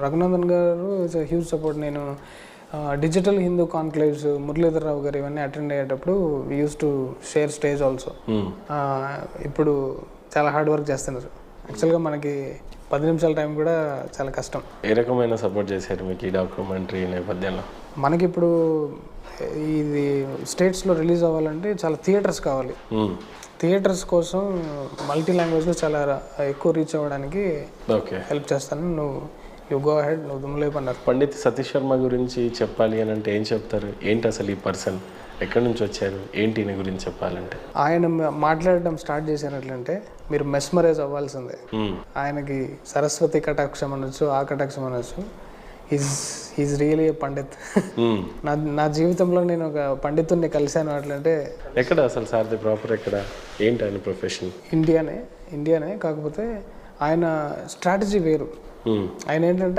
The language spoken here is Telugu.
రఘునందన్ గారు ఇస్ అ హ్యూజ్ సపోర్ట్. నేను డిజిటల్ హిందూ కాన్క్లేవ్స్ మురళీధర్ రావు గారు ఇవన్నీ అటెండ్ అయ్యేటప్పుడు we use to share stage also. ఇప్పుడు చాలా హార్డ్ వర్క్ చేస్తున్నారు. యాక్చువల్గా మనకి 10 నిమిషాల టైం కూడా చాలా కష్టం. ఏ రకమైన సపోర్ట్ చేశారు మీకు ఈ డాక్యుమెంటరీ నేపథ్యంలో? మనకి ఇప్పుడు ఇది స్టేట్స్లో రిలీజ్ అవ్వాలంటే చాలా థియేటర్స్ కావాలి. థియేటర్స్ కోసం మల్టీ లాంగ్వేజ్లో చాలా ఎక్కువ రీచ్ అవ్వడానికి హెల్ప్ చేస్తాను. యూ గో అహెడ్, నువ్వు దుమ్ములేపన్నారు. పండిత్ సతీష్ శర్మ గురించి చెప్పాలి అని అంటే ఏం చెప్తారు? ఏంటి అసలు ఈ పర్సన్, ఎక్కడి నుంచి వచ్చారు, ఏంటి ఈయన గురించి చెప్పాలంటే? ఆయన మాట్లాడడం స్టార్ట్ చేసినట్లంటే మీరు మెస్మరైజ్ అవ్వాల్సిందే. ఆయనకి సరస్వతి కటాక్షం అనొచ్చు, ఆ కటాక్షం అనొచ్చు. ఈజ్ రియలీ ఏ పండిత్. నా జీవితంలో నేను ఒక పండితుడిని కలిశాను అట్లంటే. ఎక్కడ అసలు సార్ది ప్రాపర్ ఎక్కడ, ఏంటి ఆయన ప్రొఫెషన్? ఇండియానే. కాకపోతే ఆయన స్ట్రాటజీ వేరు. ఆయన ఏంటంటే